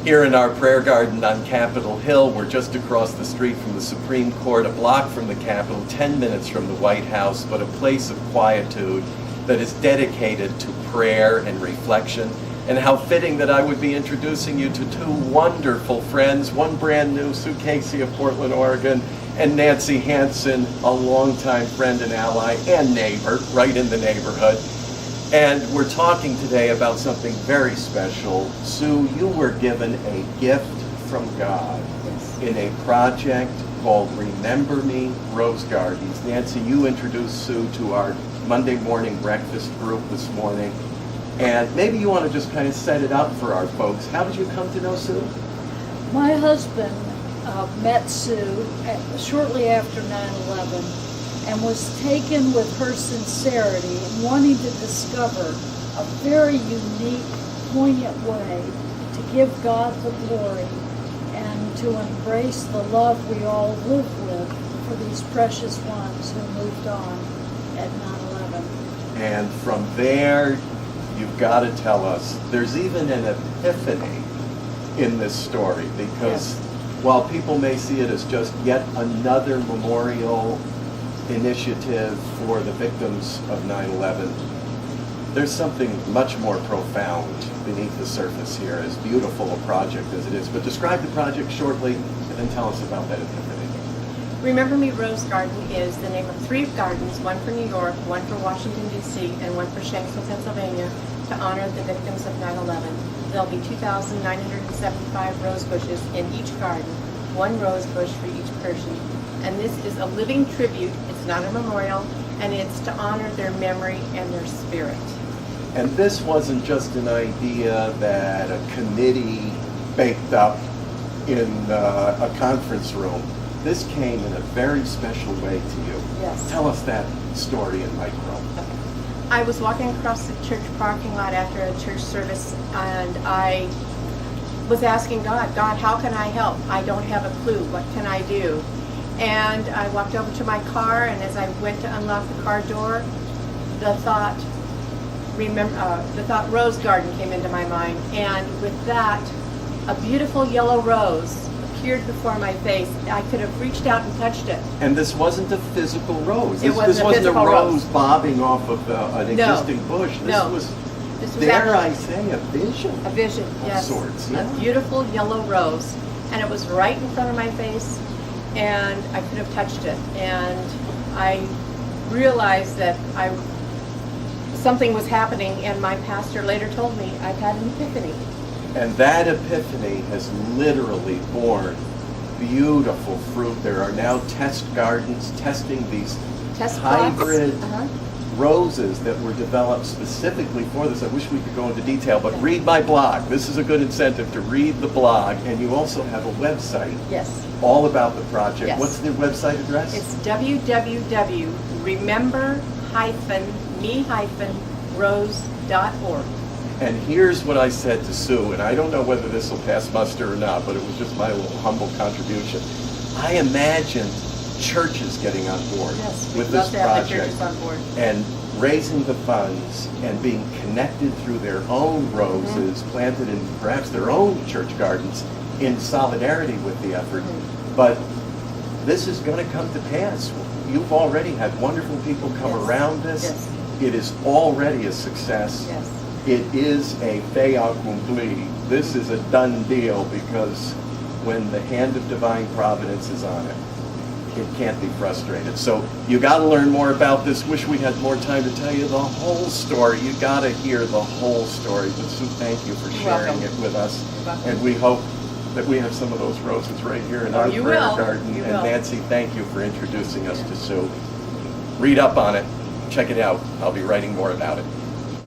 Here in our prayer garden on Capitol Hill, we're just across the street from the Supreme Court, a block from the Capitol, 10 minutes from the White House, but a place of quietude that is dedicated to prayer and reflection. And how fitting that I would be introducing you to two wonderful friends, one brand new, Sue Casey of Portland, Oregon, and Nancy Hansen, a longtime friend and ally and neighbor, right in the neighborhood. And we're talking today about something very special. Sue, you were given a gift from God in a project called Remember Me Rose Gardens. Nancy, you introduced Sue to our Monday morning breakfast group this morning. And maybe you want to just kind of set it up for our folks. How did you come to know Sue? My husband met Sue shortly after 9/11 and was taken with her sincerity and wanting to discover a very unique, poignant way to give God the glory and to embrace the love we all live with for these precious ones who moved on at 9/11. And from there, you've got to tell us, there's even an epiphany in this story, because while people may see it as just yet another memorial initiative for the victims of 9/11, there's something much more profound beneath the surface here, as beautiful a project as it is. But describe the project shortly and then tell us about that epiphany. Remember Me Rose Garden is the name of 3 gardens, one for New York, one for Washington, D.C., and one for Shanksville, Pennsylvania, to honor the victims of 9/11. There'll be 2,975 rose bushes in each garden, 1 rose bush for each person. And this is a living tribute. It's not a memorial, and it's to honor their memory and their spirit. And this wasn't just an idea that a committee baked up in a conference room. This came in a very special way to you. Yes. Tell us that story in micro. I was walking across the church parking lot after a church service, and I was asking God, how can I help? I don't have a clue. What can I do? And I walked over to my car, and as I went to unlock the car door, the thought Rose Garden came into my mind. And with that, a beautiful yellow rose appeared before my face. I could have reached out and touched it. And this wasn't a physical rose. This wasn't a rose bobbing off of an existing bush. This was actually, I say, a vision. A vision, yes. Of sorts, yeah. A beautiful yellow rose. And it was right in front of my face, and I could have touched it. And I realized that something was happening, and my pastor later told me I've had an epiphany. And that epiphany has literally borne beautiful fruit. There are now test gardens testing these hybrid roses that were developed specifically for this. I wish we could go into detail, but read my blog. This is a good incentive to read the blog. And you also have a website all about the project. Yes. What's the website address? It's www.remember-me-rose.org. And here's what I said to Sue, and I don't know whether this will pass muster or not, but it was just my little humble contribution. I imagined churches getting on board with this project and raising the funds and being connected through their own roses, planted in perhaps their own church gardens in solidarity with the effort. But this is going to come to pass. You've already had wonderful people come around this. It is already a success. It is a fait accompli. This is a done deal, because when the hand of divine providence is on it, it can't be frustrated. So you got to learn more about this. Wish we had more time to tell you the whole story. You got to hear the whole story. But Sue, thank you for sharing it with us. And we hope that we have some of those roses right here in our prayer garden. And Nancy, thank you for introducing us to Sue. Read up on it. Check it out. I'll be writing more about it.